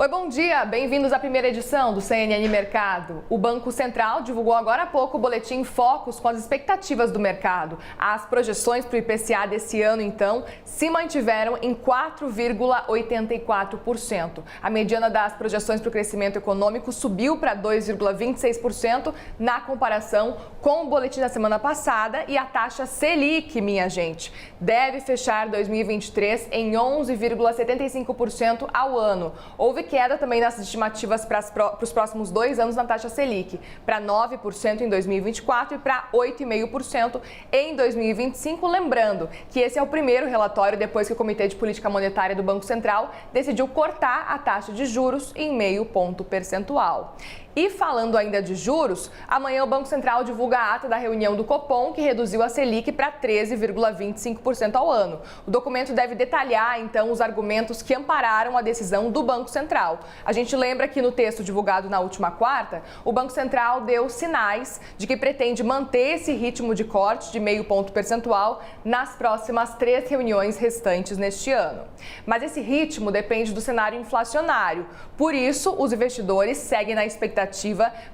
Oi, bom dia! Bem-vindos à primeira edição do CNN Mercado. O Banco Central divulgou agora há pouco o boletim Focus com as expectativas do mercado. As projeções para o IPCA desse ano, então, se mantiveram em 4,84%. A mediana das projeções para o crescimento econômico subiu para 2,26% na comparação com o boletim da semana passada e a taxa Selic, minha gente, deve fechar 2023 em 11,75% ao ano. Houve queda também nas estimativas para os próximos 2 anos na taxa Selic, para 9% em 2024 e para 8,5% em 2025. Lembrando que esse é o primeiro relatório depois que o Comitê de Política Monetária do Banco Central decidiu cortar a taxa de juros em meio ponto percentual. E falando ainda de juros, amanhã o Banco Central divulga a ata da reunião do Copom, que reduziu a Selic para 13,25% ao ano. O documento deve detalhar, então, os argumentos que ampararam a decisão do Banco Central. A gente lembra que no texto divulgado na última quarta, o Banco Central deu sinais de que pretende manter esse ritmo de corte de meio ponto percentual nas próximas 3 reuniões restantes neste ano. Mas esse ritmo depende do cenário inflacionário. Por isso, os investidores seguem na expectativa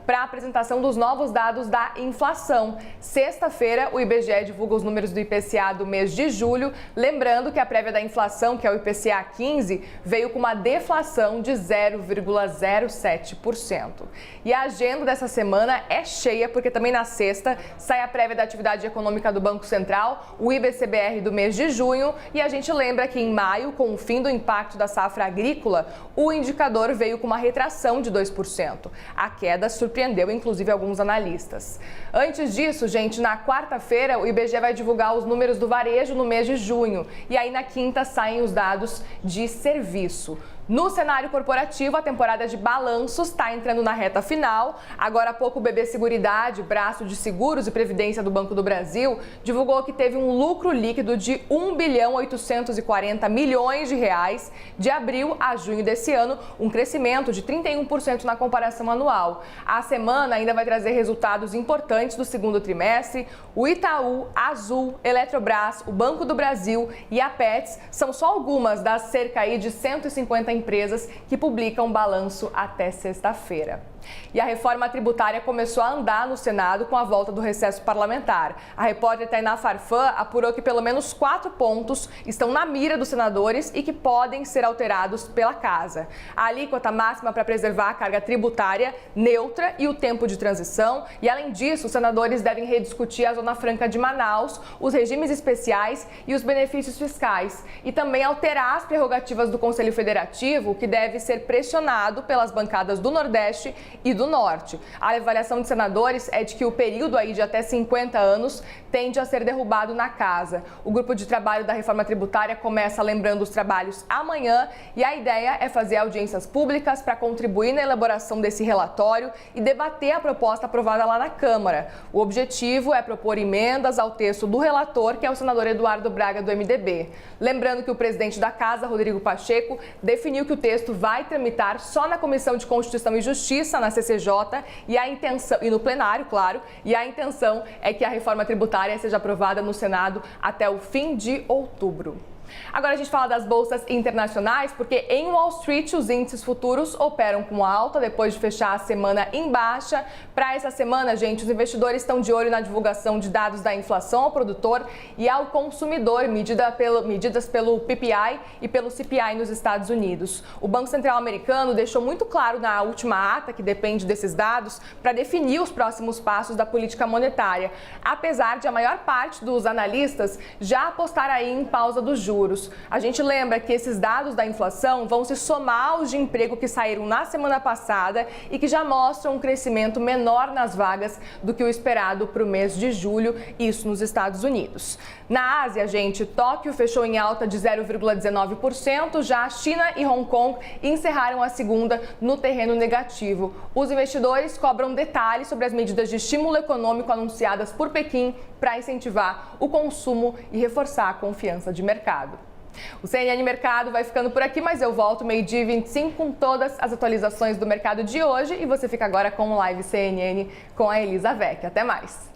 para a apresentação dos novos dados da inflação. Sexta-feira, o IBGE divulga os números do IPCA do mês de julho, lembrando que a prévia da inflação, que é o IPCA 15, veio com uma deflação de 0,07%. E a agenda dessa semana é cheia, porque também na sexta sai a prévia da atividade econômica do Banco Central, o IBCBR do mês de junho, e a gente lembra que em maio, com o fim do impacto da safra agrícola, o indicador veio com uma retração de 2%. A queda surpreendeu, inclusive, alguns analistas. Antes disso, gente, na quarta-feira, o IBGE vai divulgar os números do varejo no mês de junho. E aí, na quinta, saem os dados de serviço. No cenário corporativo, a temporada de balanços está entrando na reta final. Agora há pouco, o BB Seguridade, braço de seguros e previdência do Banco do Brasil, divulgou que teve um lucro líquido de 1,840 bilhões de reais de abril a junho desse ano, um crescimento de 31% na comparação anual. A semana ainda vai trazer resultados importantes do segundo trimestre. O Itaú, a Azul, Eletrobras, o Banco do Brasil e a Petz são só algumas das cerca aí de 150 empresas que publicam balanço até sexta-feira. E a reforma tributária começou a andar no Senado com a volta do recesso parlamentar. A repórter Tainá Farfã apurou que pelo menos 4 pontos estão na mira dos senadores e que podem ser alterados pela Casa. A alíquota máxima para preservar a carga tributária neutra e o tempo de transição. E além disso, os senadores devem rediscutir a Zona Franca de Manaus, os regimes especiais e os benefícios fiscais. E também alterar as prerrogativas do Conselho Federativo, que deve ser pressionado pelas bancadas do Nordeste e do Norte. A avaliação de senadores é de que o período aí de até 50 anos tende a ser derrubado na Casa. O grupo de trabalho da reforma tributária começa lembrando os trabalhos amanhã e a ideia é fazer audiências públicas para contribuir na elaboração desse relatório e debater a proposta aprovada lá na Câmara. O objetivo é propor emendas ao texto do relator, que é o senador Eduardo Braga, do MDB. Lembrando que o presidente da Casa, Rodrigo Pacheco, definiu que o texto vai tramitar só na Comissão de Constituição e Justiça, na CCJ, e no plenário, claro, e a intenção é que a reforma tributária seja aprovada no Senado até o fim de outubro. Agora a gente fala das bolsas internacionais, porque em Wall Street os índices futuros operam com alta depois de fechar a semana em baixa. Para essa semana, gente, os investidores estão de olho na divulgação de dados da inflação ao produtor e ao consumidor, medidas pelo PPI e pelo CPI nos Estados Unidos. O Banco Central americano deixou muito claro na última ata que depende desses dados para definir os próximos passos da política monetária, apesar de a maior parte dos analistas já apostar aí em pausa dos juros. A gente lembra que esses dados da inflação vão se somar aos de emprego que saíram na semana passada e que já mostram um crescimento menor nas vagas do que o esperado para o mês de julho, isso nos Estados Unidos. Na Ásia, gente, Tóquio fechou em alta de 0,19%, já a China e Hong Kong encerraram a segunda no terreno negativo. Os investidores cobram detalhes sobre as medidas de estímulo econômico anunciadas por Pequim para incentivar o consumo e reforçar a confiança de mercado. O CNN Mercado vai ficando por aqui, mas eu volto 12h25 com todas as atualizações do mercado de hoje e você fica agora com o Live CNN com a Elisa Vecchi. Até mais!